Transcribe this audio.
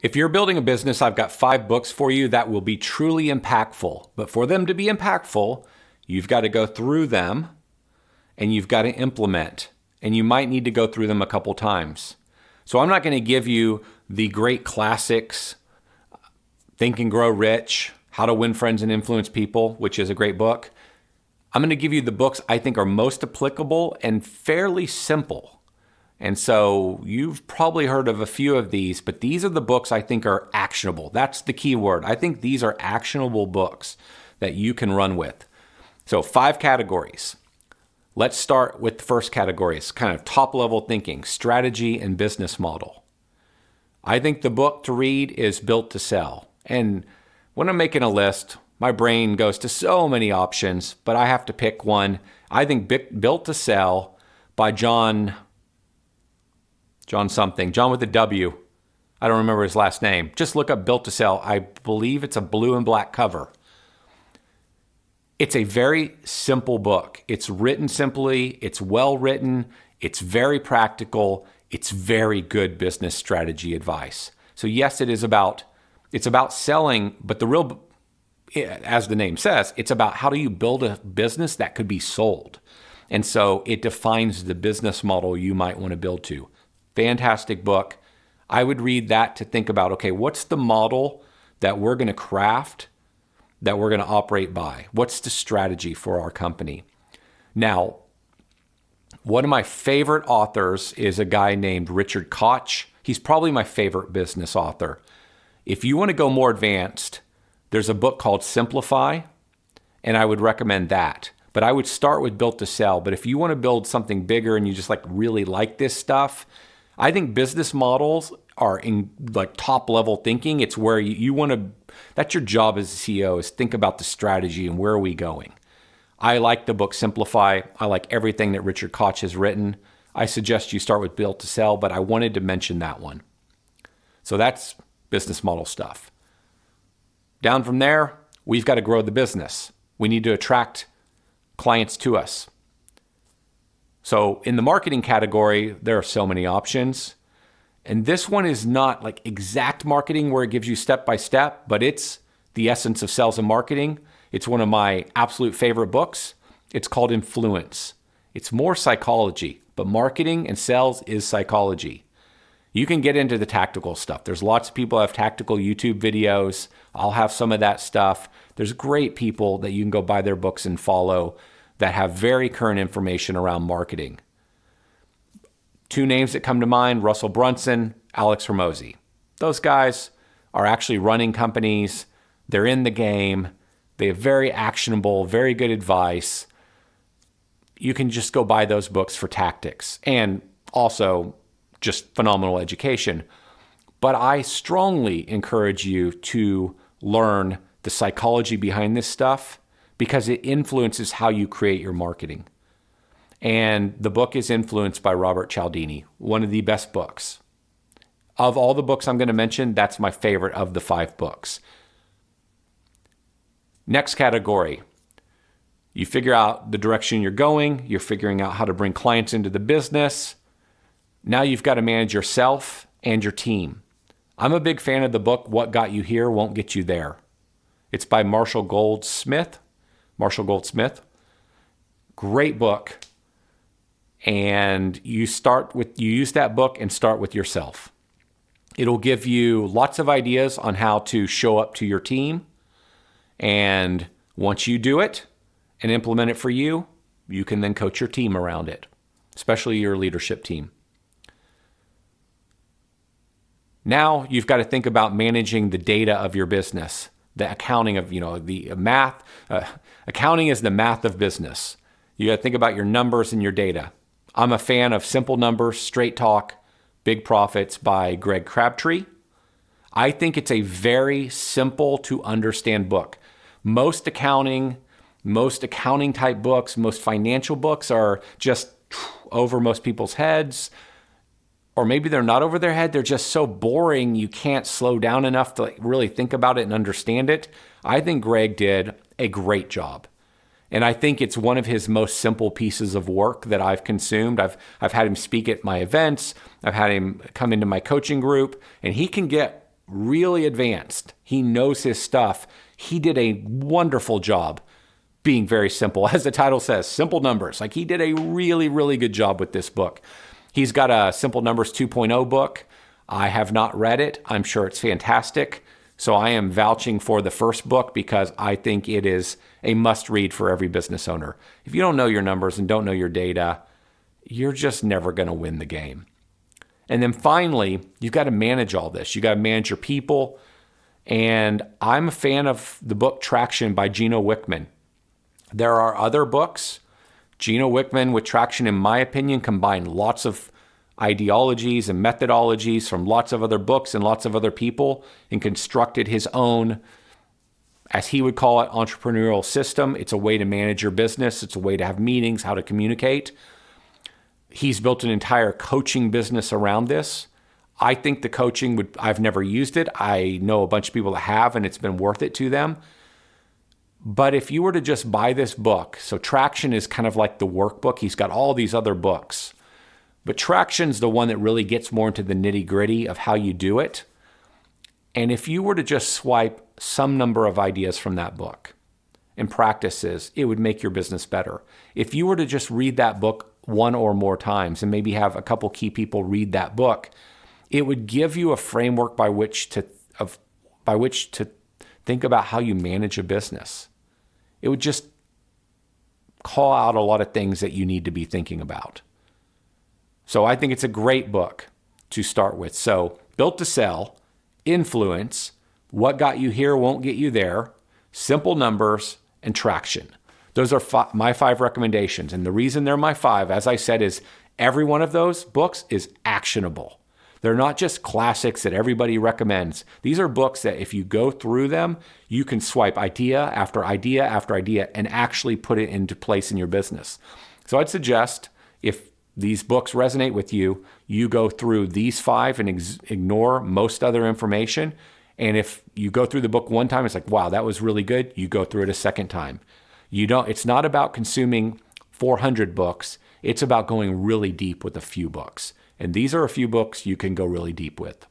If you're building a business, I've got 5 books for you that will be truly impactful. But for them to be impactful, you've got to go through them and you've got to implement. And you might need to go through them a couple times. So I'm not going to give you the great classics, Think and Grow Rich, How to Win Friends and Influence People, which is a great book. I'm going to give you the books I think are most applicable and fairly simple. And so you've probably heard of a few of these, but these are the books I think are actionable. That's the key word. I think these are actionable books that you can run with. So 5 categories. Let's start with the first category. It's kind of top level thinking, strategy and business model. I think the book to read is Built to Sell. And when I'm making a list, my brain goes to so many options, but I have to pick one. I think Built to Sell by John with a W. I don't remember his last name. Just look up Built to Sell. I believe it's a blue and black cover. It's a very simple book. It's written simply. It's well written. It's very practical. It's very good business strategy advice. So yes, it's about selling, but as the name says, it's about how do you build a business that could be sold. And so it defines the business model you might want to build to. Fantastic book. I would read that to think about, okay, what's the model that we're going to craft, that we're going to operate by? What's the strategy for our company? Now, one of my favorite authors is a guy named Richard Koch. He's probably my favorite business author. If you want to go more advanced, there's a book called Simplify, and I would recommend that. But I would start with Built to Sell. But if you want to build something bigger and you just really like this stuff, I think business models are in top level thinking. It's where you want to, that's your job as a CEO, is think about the strategy and where are we going. I like the book Simplify. I like everything that Richard Koch has written. I suggest you start with Built to Sell, but I wanted to mention that one. So that's business model stuff. Down from there, we've got to grow the business. We need to attract clients to us. So in the marketing category, there are so many options. And this one is not exact marketing where it gives you step by step, but it's the essence of sales and marketing. It's one of my absolute favorite books. It's called Influence. It's more psychology, but marketing and sales is psychology. You can get into the tactical stuff. There's lots of people who have tactical YouTube videos. I'll have some of that stuff. There's great people that you can go buy their books and follow that have very current information around marketing. 2 names that come to mind, Russell Brunson, Alex Hormozi. Those guys are actually running companies. They're in the game. They have very actionable, very good advice. You can just go buy those books for tactics and also just phenomenal education. But I strongly encourage you to learn the psychology behind this stuff because it influences how you create your marketing. And the book is Influenced by Robert Cialdini, one of the best books. Of all the books I'm going to mention, that's my favorite of the 5 books. Next category. You figure out the direction you're going. You're figuring out how to bring clients into the business. Now you've got to manage yourself and your team. I'm a big fan of the book, What Got You Here Won't Get You There. It's by Marshall Goldsmith. Great book. And you use that book and start with yourself. It'll give you lots of ideas on how to show up to your team. And once you do it and implement it for you, you can then coach your team around it, especially your leadership team. Now you've got to think about managing the data of your business, the accounting of, the math. Accounting is the math of business. You got to think about your numbers and your data. I'm a fan of Simple Numbers, Straight Talk, Big Profits by Greg Crabtree. I think it's a very simple to understand book. Most accounting type books, most financial books are just over most people's heads. Or maybe they're not over their head. They're just so boring you can't slow down enough to really think about it and understand it. I think Greg did a great job. And I think it's one of his most simple pieces of work that I've consumed. I've had him speak at my events. I've had him come into my coaching group, and he can get really advanced. He knows his stuff. He did a wonderful job being very simple. As the title says, simple numbers. Like, he did a really, really good job with this book. He's got a Simple Numbers 2.0 book. I have not read it. I'm sure it's fantastic. So I am vouching for the first book because I think it is a must-read for every business owner. If you don't know your numbers and don't know your data, you're just never going to win the game. And then finally, you've got to manage all this. You got to manage your people. And I'm a fan of the book Traction by Gino Wickman. There are other books. Gino Wickman with Traction, in my opinion, combined lots of ideologies and methodologies from lots of other books and lots of other people and constructed his own, as he would call it, entrepreneurial system. It's a way to manage your business. It's a way to have meetings, how to communicate. He's built an entire coaching business around this. I think the coaching I've never used it. I know a bunch of people that have, and it's been worth it to them. But if you were to just buy this book, so Traction is kind of like the workbook. He's got all these other books. But Traction's the one that really gets more into the nitty-gritty of how you do it. And if you were to just swipe some number of ideas from that book and practices, it would make your business better. If you were to just read that book one or more times and maybe have a couple key people read that book, it would give you a framework by which to think about how you manage a business. It would just call out a lot of things that you need to be thinking about. So I think it's a great book to start with. So Built to Sell, Influence, What Got You Here Won't Get You There, Simple Numbers, and Traction. Those are my 5 recommendations. And the reason they're my 5, as I said, is every one of those books is actionable. They're not just classics that everybody recommends. These are books that if you go through them, you can swipe idea after idea after idea and actually put it into place in your business. So I'd suggest if these books resonate with you, you go through these 5 and ignore most other information. And if you go through the book one time, it's like, wow, that was really good. You go through it a second time. It's not about consuming 400 books. It's about going really deep with a few books. And these are a few books you can go really deep with.